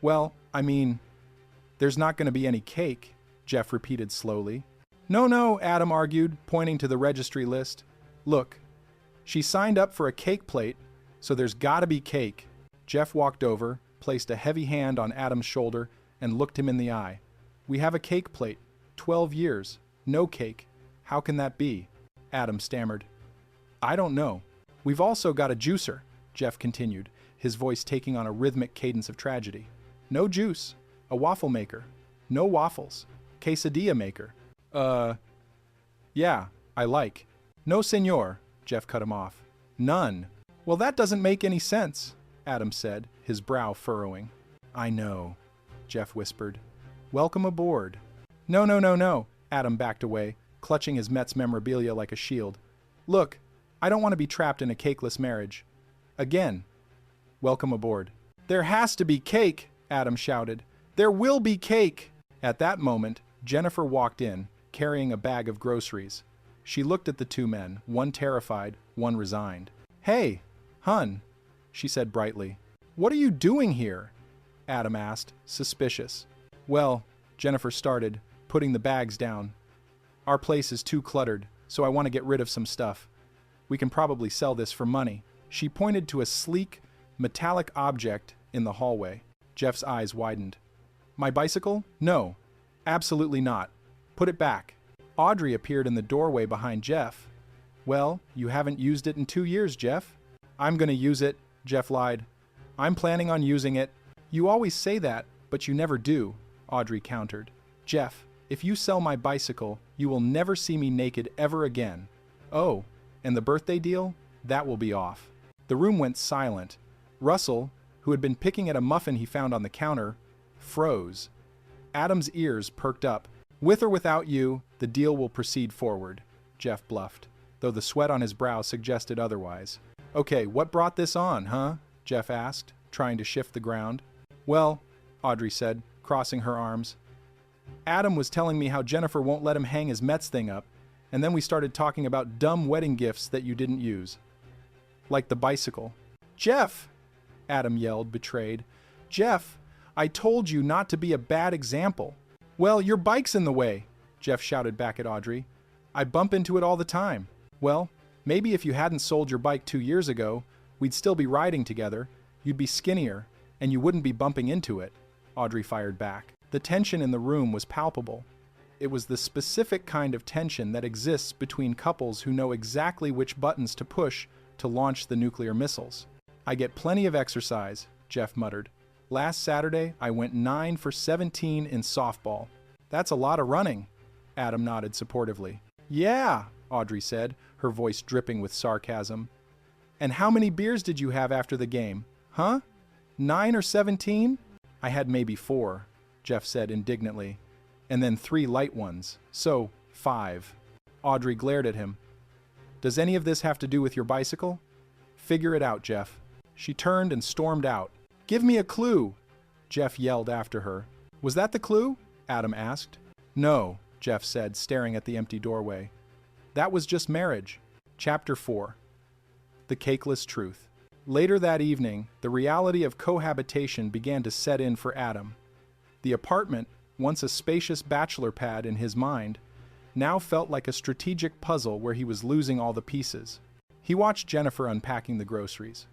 Well, I mean, there's not going to be any cake, Jeff repeated slowly. No, Adam argued, pointing to the registry list. Look, she signed up for a cake plate, so there's gotta be cake. Jeff walked over, placed a heavy hand on Adam's shoulder, and looked him in the eye. We have a cake plate. 12 years. No cake. How can that be? Adam stammered. I don't know. We've also got a juicer, Jeff continued, his voice taking on a rhythmic cadence of tragedy. No juice. A waffle maker. No waffles. Quesadilla maker. Yeah, I like. No, senor, Jeff cut him off. None. Well, that doesn't make any sense, Adam said, his brow furrowing. I know, Jeff whispered. Welcome aboard. No, Adam backed away, clutching his Mets memorabilia like a shield. Look, I don't want to be trapped in a cakeless marriage. Again. Welcome aboard. There has to be cake, Adam shouted. There will be cake! At that moment, Jennifer walked in, carrying a bag of groceries. She looked at the two men, one terrified, one resigned. Hey, hun, she said brightly. What are you doing here? Adam asked, suspicious. Well, Jennifer started, putting the bags down. Our place is too cluttered, so I want to get rid of some stuff. We can probably sell this for money. She pointed to a sleek, metallic object in the hallway. Jeff's eyes widened. My bicycle? No, absolutely not. Put it back. Audrey appeared in the doorway behind Jeff. Well, you haven't used it in 2 years, Jeff. I'm gonna use it, Jeff lied. I'm planning on using it. You always say that, but you never do, Audrey countered. Jeff, if you sell my bicycle, you will never see me naked ever again. Oh, and the birthday deal? That will be off. The room went silent. Russell, who had been picking at a muffin he found on the counter, froze. Adam's ears perked up. With or without you, the deal will proceed forward, Jeff bluffed, though the sweat on his brow suggested otherwise. Okay, what brought this on, huh? Jeff asked, trying to shift the ground. Well, Audrey said, crossing her arms. Adam was telling me how Jennifer won't let him hang his Mets thing up, and then we started talking about dumb wedding gifts that you didn't use. Like the bicycle. Jeff! Adam yelled, betrayed. Jeff, I told you not to be a bad example. Well, your bike's in the way, Jeff shouted back at Audrey. I bump into it all the time. Well, maybe if you hadn't sold your bike 2 years ago, we'd still be riding together, you'd be skinnier, and you wouldn't be bumping into it, Audrey fired back. The tension in the room was palpable. It was the specific kind of tension that exists between couples who know exactly which buttons to push to launch the nuclear missiles. I get plenty of exercise, Jeff muttered. Last Saturday, I went 9 for 17 in softball. That's a lot of running, Adam nodded supportively. Yeah, Audrey said, her voice dripping with sarcasm. And how many beers did you have after the game? Huh? 9 or 17? I had maybe 4, Jeff said indignantly. And then 3 light ones. So, 5. Audrey glared at him. Does any of this have to do with your bicycle? Figure it out, Jeff. She turned and stormed out. Give me a clue, Jeff yelled after her. Was that the clue? Adam asked. No, Jeff said, staring at the empty doorway. That was just marriage. Chapter 4. The Cakeless Truth. Later that evening, the reality of cohabitation began to set in for Adam. The apartment, once a spacious bachelor pad in his mind, now felt like a strategic puzzle where he was losing all the pieces. He watched Jennifer unpacking the groceries.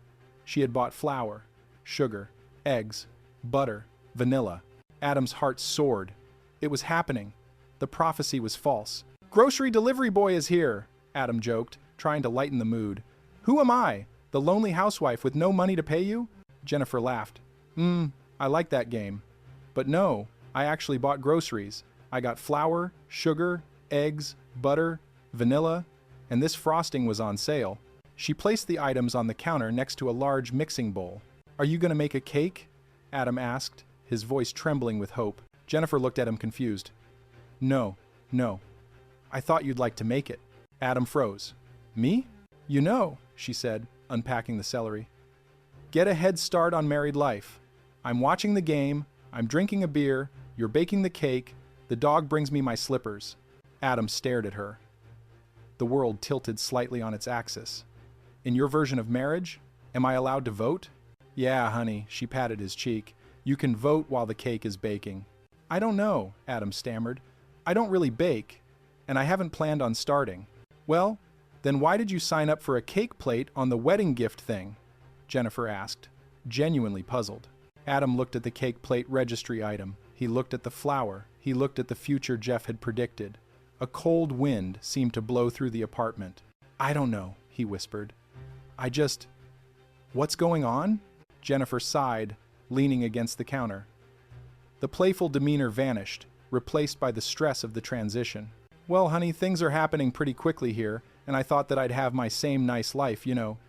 She had bought flour, sugar, eggs, butter, vanilla. Adam's heart soared. It was happening. The prophecy was false. Grocery delivery boy is here, Adam joked, trying to lighten the mood. Who am I? The lonely housewife with no money to pay you? Jennifer laughed. I like that game. But no, I actually bought groceries. I got flour, sugar, eggs, butter, vanilla, and this frosting was on sale. She placed the items on the counter next to a large mixing bowl. Are you going to make a cake? Adam asked, his voice trembling with hope. Jennifer looked at him confused. No. I thought you'd like to make it. Adam froze. Me? You know, she said, unpacking the celery. Get a head start on married life. I'm watching the game, I'm drinking a beer, you're baking the cake, the dog brings me my slippers. Adam stared at her. The world tilted slightly on its axis. In your version of marriage, am I allowed to vote? Yeah, honey, she patted his cheek. You can vote while the cake is baking. I don't know, Adam stammered. I don't really bake, and I haven't planned on starting. Well, then why did you sign up for a cake plate on the wedding gift thing? Jennifer asked, genuinely puzzled. Adam looked at the cake plate registry item. He looked at the flower. He looked at the future Jeff had predicted. A cold wind seemed to blow through the apartment. I don't know, he whispered. What's going on? Jennifer sighed, leaning against the counter. The playful demeanor vanished, replaced by the stress of the transition. Well, honey, things are happening pretty quickly here, and I thought that I'd have my same nice life,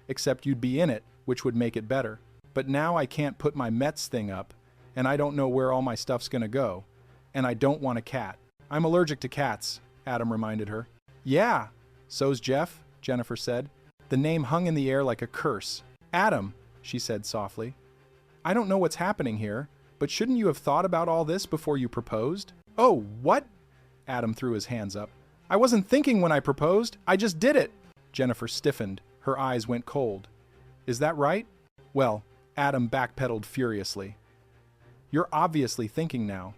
except you'd be in it, which would make it better. But now I can't put my Mets thing up, and I don't know where all my stuff's gonna go. And I don't want a cat. I'm allergic to cats, Adam reminded her. Yeah, so's Jeff, Jennifer said. The name hung in the air like a curse. Adam, she said softly. I don't know what's happening here, but shouldn't you have thought about all this before you proposed? Oh, what? Adam threw his hands up. I wasn't thinking when I proposed. I just did it. Jennifer stiffened. Her eyes went cold. Is that right? Well, Adam backpedaled furiously. You're obviously thinking now.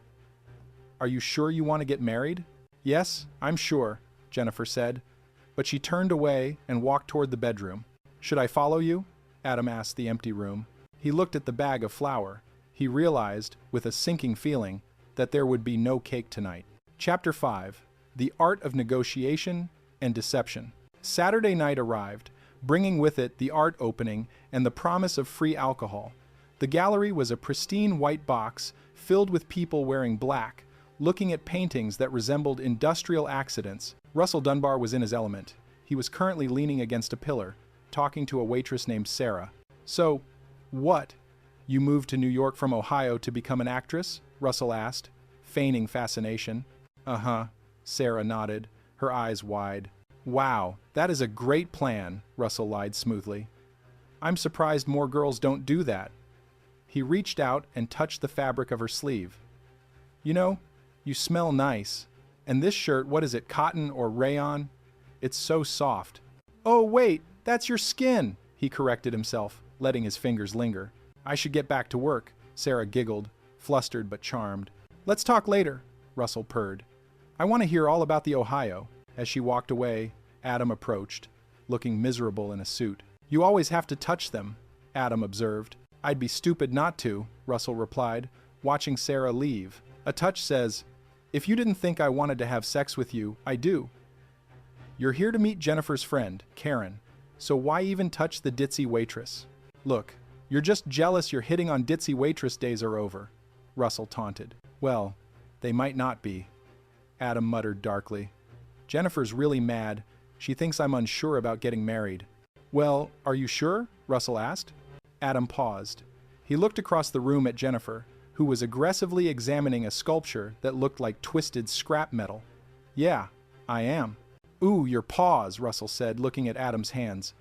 Are you sure you want to get married? Yes, I'm sure, Jennifer said, but she turned away and walked toward the bedroom. Should I follow you? Adam asked the empty room. He looked at the bag of flour. He realized, with a sinking feeling, that there would be no cake tonight. Chapter 5. The Art of Negotiation and Deception. Saturday night arrived, bringing with it the art opening and the promise of free alcohol. The gallery was a pristine white box filled with people wearing black, looking at paintings that resembled industrial accidents. Russell Dunbar was in his element. He was currently leaning against a pillar, talking to a waitress named Sarah. So, what? You moved to New York from Ohio to become an actress? Russell asked, feigning fascination. Uh-huh, Sarah nodded, her eyes wide. Wow, that is a great plan, Russell lied smoothly. I'm surprised more girls don't do that. He reached out and touched the fabric of her sleeve. You smell nice. And this shirt, what is it, cotton or rayon? It's so soft. Oh, wait, that's your skin, he corrected himself, letting his fingers linger. I should get back to work, Sarah giggled, flustered but charmed. Let's talk later, Russell purred. I want to hear all about the Ohio. As she walked away, Adam approached, looking miserable in a suit. You always have to touch them, Adam observed. I'd be stupid not to, Russell replied, watching Sarah leave. A touch says, if you didn't think I wanted to have sex with you, I do. You're here to meet Jennifer's friend, Karen, so why even touch the ditzy waitress? Look, you're just jealous your hitting on ditzy waitress days are over, Russell taunted. Well, they might not be, Adam muttered darkly. Jennifer's really mad. She thinks I'm unsure about getting married. Well, are you sure? Russell asked. Adam paused. He looked across the room at Jennifer, who was aggressively examining a sculpture that looked like twisted scrap metal. Yeah, I am. Ooh, your paws, Russell said, looking at Adam's hands.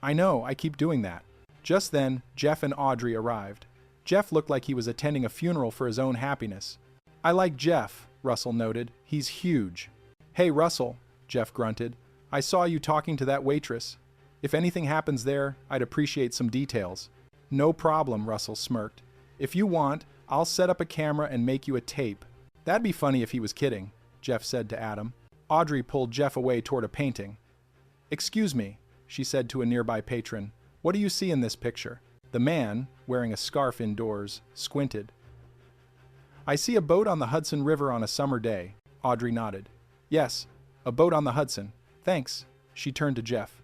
I know, I keep doing that. Just then, Jeff and Audrey arrived. Jeff looked like he was attending a funeral for his own happiness. I like Jeff, Russell noted. He's huge. Hey, Russell, Jeff grunted. I saw you talking to that waitress. If anything happens there, I'd appreciate some details. No problem, Russell smirked. If you want, I'll set up a camera and make you a tape. That'd be funny if he was kidding, Jeff said to Adam. Audrey pulled Jeff away toward a painting. Excuse me, she said to a nearby patron. What do you see in this picture? The man, wearing a scarf indoors, squinted. I see a boat on the Hudson River on a summer day, Audrey nodded. Yes, a boat on the Hudson. Thanks. She turned to Jeff.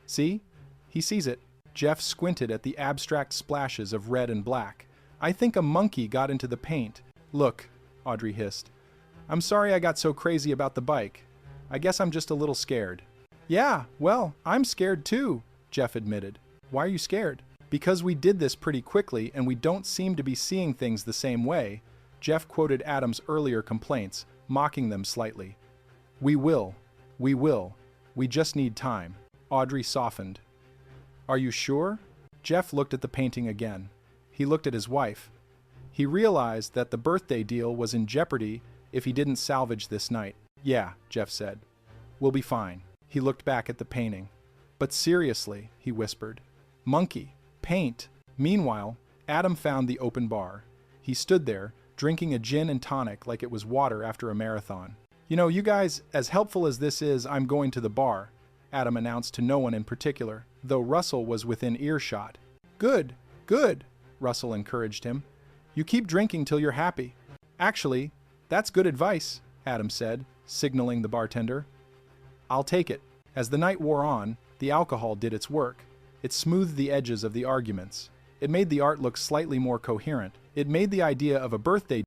See? He sees it. Jeff squinted at the abstract splashes of red and black. I think a monkey got into the paint. Look, Audrey hissed. I'm sorry I got so crazy about the bike. I guess I'm just a little scared. Yeah, well, I'm scared too, Jeff admitted. Why are you scared? Because we did this pretty quickly and we don't seem to be seeing things the same way. Jeff quoted Adam's earlier complaints, mocking them slightly. We will. We just need time. Audrey softened. Are you sure? Jeff looked at the painting again. He looked at his wife. He realized that the birthday deal was in jeopardy if he didn't salvage this night. Yeah, Jeff said. We'll be fine. He looked back at the painting. But seriously, he whispered. Monkey. Paint. Meanwhile, Adam found the open bar. He stood there, drinking a gin and tonic like it was water after a marathon. You know, you guys, as helpful as this is, I'm going to the bar, Adam announced to no one in particular, though Russell was within earshot. Good, good, Russell encouraged him. You keep drinking till you're happy. Actually, that's good advice, Adam said, signaling the bartender. I'll take it. As the night wore on, the alcohol did its work. It smoothed the edges of the arguments. It made the art look slightly more coherent. It made the idea of a birthday